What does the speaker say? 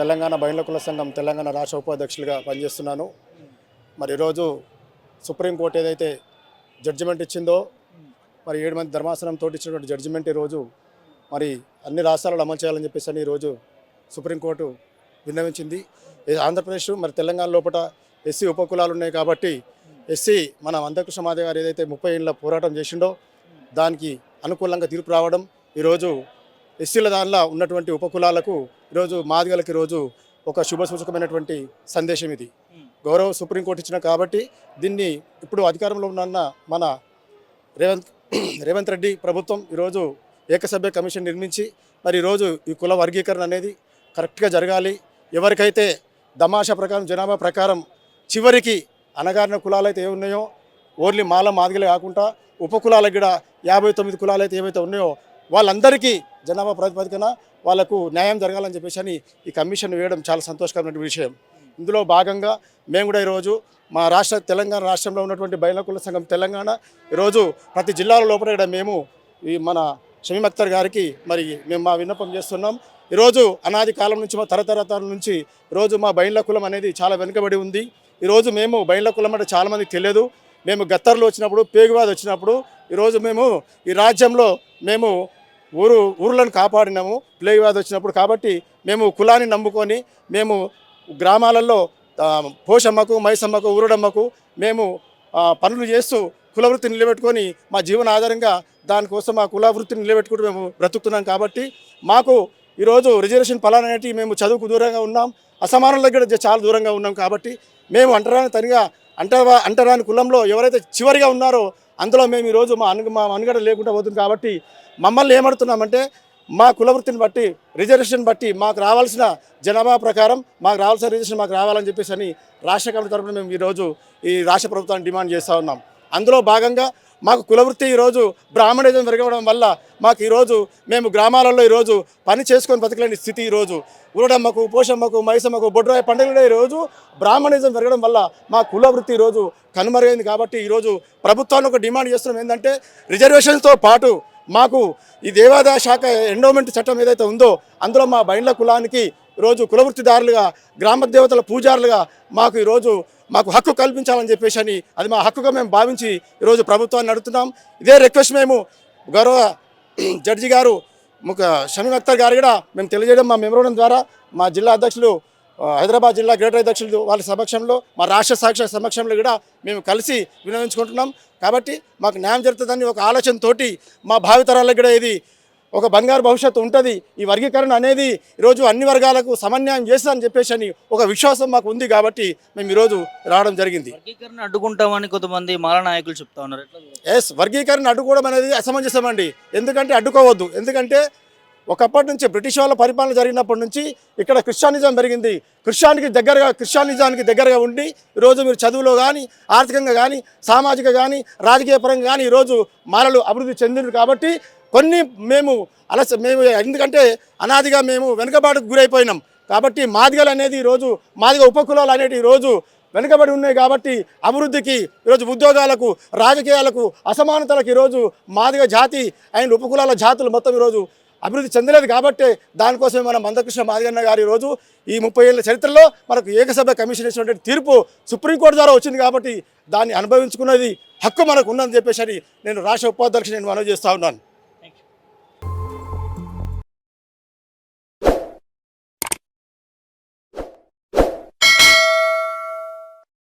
తెలంగాణ బైండ్ల కుల సంఘం తెలంగాణ రాష్ట్ర ఉపాధ్యక్షులుగా పనిచేస్తున్నాను. మరి ఈరోజు సుప్రీంకోర్టు ఏదైతే జడ్జిమెంట్ ఇచ్చిందో, మరి 7 మంది ధర్మాసనంతో ఇచ్చినటువంటి జడ్జిమెంట్ ఈరోజు మరి అన్ని రాష్ట్రాలలో అమలు చేయాలని చెప్పేసి ఈరోజు సుప్రీంకోర్టు విన్నవించింది. ఆంధ్రప్రదేశ్ మరి తెలంగాణ లోపల ఎస్సీ ఉపకులాలు ఉన్నాయి కాబట్టి ఎస్సీ మన మందకృష్ణ మాదిగ గారు ఏదైతే 30 ఏళ్ళ పోరాటం చేసిండో దానికి అనుకూలంగా తీర్పు రావడం, ఈరోజు ఎస్సీల దానిలో ఉన్నటువంటి ఉపకులాలకు ఈరోజు మాదిగలకు ఈరోజు ఒక శుభసూచకమైనటువంటి సందేశం ఇది. గౌరవ సుప్రీంకోర్టు ఇచ్చిన కాబట్టి దీన్ని ఇప్పుడు అధికారంలో ఉన్న మన రేవంత్ రెడ్డి ప్రభుత్వం ఈరోజు ఏకసభ్య కమిషన్ నిర్మించి మరి ఈరోజు ఈ కుల వర్గీకరణ అనేది కరెక్ట్గా జరగాలి. ఎవరికైతే దమాషా ప్రకారం జనాభా ప్రకారం చివరికి అణగారిన కులాలు అయితే ఏమున్నాయో ఓన్లీ మాల మాదిగలే కాకుండా ఉపకులాలకు కూడా 59 కులాలు అయితే ఏవైతే ఉన్నాయో వాళ్ళందరికీ జనాభా ప్రాతిపదికన వాళ్లకు న్యాయం జరగాలని చెప్పేసి ఈ కమిషన్ వేయడం చాలా సంతోషకరమైన విషయం. ఇందులో భాగంగా మేము కూడా ఈరోజు మా తెలంగాణ రాష్ట్రంలో ఉన్నటువంటి బైండ్ల కుల సంఘం తెలంగాణ ఈరోజు ప్రతి జిల్లాల లోపల కూడా మేము ఈ మన షమీమ్ అఖ్తర్ గారికి మరి మేము మా విన్నపం చేస్తున్నాం. ఈరోజు అనాది కాలం నుంచి మా తరతరాల నుంచి ఈరోజు మా బైండ్ల కులం అనేది చాలా వెనుకబడి ఉంది. ఈరోజు మేము బైండ్ల కులం అంటే చాలామందికి తెలియదు. మేము గత్తర్లు వచ్చినప్పుడు, పేగువాది వచ్చినప్పుడు ఈరోజు మేము ఈ రాజ్యంలో మేము ఊర్లను కాపాడినాము ప్లేగ్ వ్యాధి వచ్చినప్పుడు. కాబట్టి మేము కులాన్ని నమ్ముకొని మేము గ్రామాలలో పోషమ్మకు, మైసమ్మకు, ఊరుడమ్మకు మేము పనులు చేస్తూ కులవృత్తిని నిలబెట్టుకొని మా జీవన ఆధారంగా దానికోసం మా కులవృత్తిని నిలబెట్టుకుంటూ మేము బ్రతుకుతున్నాం. కాబట్టి మాకు ఈరోజు రిజర్వేషన్ ఫలాలు అనేవి మేము చదువుకు దూరంగా ఉన్నాం, అసమానుల దగ్గర చాలా దూరంగా ఉన్నాం. కాబట్టి మేము అంటరాని కులంలో ఎవరైతే చివరిగా ఉన్నారో అందులో మేము ఈరోజు మా అనుగడ లేకుండా పోతుంది. కాబట్టి మమ్మల్ని ఏమడుతున్నామంటే మా కులవృత్తిని బట్టి రిజర్వేషన్ బట్టి మాకు రావాల్సిన జనాభా ప్రకారం మాకు రావాల్సిన రిజర్వేషన్ మాకు రావాలని చెప్పేసి రాష్ట్ర కమిటీ తరఫున మేము ఈరోజు ఈ రాష్ట్ర ప్రభుత్వాన్ని డిమాండ్ చేస్తూ ఉన్నాం. అందులో భాగంగా మాకు కులవృత్తి ఈరోజు బ్రాహ్మణిజం పెరగడం వల్ల మాకు ఈరోజు మేము గ్రామాలలో ఈరోజు పని చేసుకొని బతకలేని స్థితి. ఈరోజు ఊరడమ్మకు, పోషమ్మకు, మైసమ్మకు, బొడ్రాయి పండుగలు ఈరోజు బ్రాహ్మణిజం పెరగడం వల్ల మా కులవృత్తి ఈరోజు కనుమరుగైంది. కాబట్టి ఈరోజు ప్రభుత్వాన్ని ఒక డిమాండ్ చేస్తున్నాం ఏంటంటే రిజర్వేషన్స్తో పాటు మాకు ఈ దేవాదాయ శాఖ ఎండోమెంట్ చట్టం ఏదైతే ఉందో అందులో మా బైండ్ల కులానికి ఈరోజు కులవృత్తిదారులుగా, గ్రామ దేవతల పూజారులుగా మాకు హక్కు కల్పించాలని చెప్పేసి అది మా హక్కుగా మేము భావించి ఈరోజు ప్రభుత్వాన్ని అడుగుతున్నాం. ఇదే రిక్వెస్ట్ మేము గౌరవ జడ్జి గారు షమీమ్ అఖ్తర్ గారు కూడా మేము తెలియజేయడం మా మెమోరాండం ద్వారా మా జిల్లా అధ్యక్షులు, హైదరాబాద్ జిల్లా గ్రేటర్ అధ్యక్షులు వాళ్ళ సమక్షంలో, మా రాష్ట్ర సాక్షి సమక్షంలో కూడా మేము కలిసి వినియోగించుకుంటున్నాం. కాబట్టి మాకు న్యాయం జరుగుతుందని ఒక ఆలోచనతోటి మా భావితరాలకు కూడా ఇది ఒక బంగారు భవిష్యత్తు ఉంటుంది. ఈ వర్గీకరణ అనేది ఈరోజు అన్ని వర్గాలకు సమన్యాయం చేస్తుందని చెప్పేసి ఒక విశ్వాసం మాకు ఉంది. కాబట్టి మేము ఈరోజు రావడం జరిగింది. వర్గీకరణ అడ్డుకుంటామని కొంతమంది మాల నాయకులు చెప్తా ఉన్నారు. వర్గీకరణ అడ్డుకోవడం అనేది అసమంజసం అండి. ఎందుకంటే అడ్డుకోవద్దు. ఎందుకంటే ఒకప్పటి నుంచి బ్రిటిష్ వాళ్ళ పరిపాలన జరిగినప్పటి నుంచి ఇక్కడ క్రిస్టియానిజం పెరిగింది. క్రిస్టియానిజానికి దగ్గరగా ఉండి ఈరోజు మీరు చదువులో కానీ, ఆర్థికంగా కానీ, సామాజిక కానీ, రాజకీయ పరంగా కానీ ఈరోజు మాలలు అభివృద్ధి చెందింది. కాబట్టి మేము ఎందుకంటే అనాదిగా మేము వెనుకబాటుకు గురైపోయినాం. కాబట్టి మాదిగలు అనేది ఈరోజు మాదిగ ఉపకులాలు అనేవి ఈరోజు వెనుకబడి ఉన్నాయి. కాబట్టి అభివృద్ధికి ఈరోజు ఉద్యోగాలకు, రాజకీయాలకు, అసమానతలకు ఈరోజు మాదిగ జాతి అండ్ ఉపకులాల జాతులు మొత్తం ఈరోజు అభివృద్ధి చెందలేదు. కాబట్టి దానికోసమే మన మందకృష్ణ మాదిగన్న గారు ఈరోజు ఈ 30 ఏళ్ళ చరిత్రలో మనకు ఏకసభ్య కమిషన్ ఇచ్చినటువంటి తీర్పు సుప్రీంకోర్టు ద్వారా వచ్చింది. కాబట్టి దాన్ని అనుభవించుకున్నది హక్కు మనకు ఉందని చెప్పేసి నేను రాష్ట్ర ఉపాధ్యక్షుడు మనవి చేస్తూ ఉన్నాను.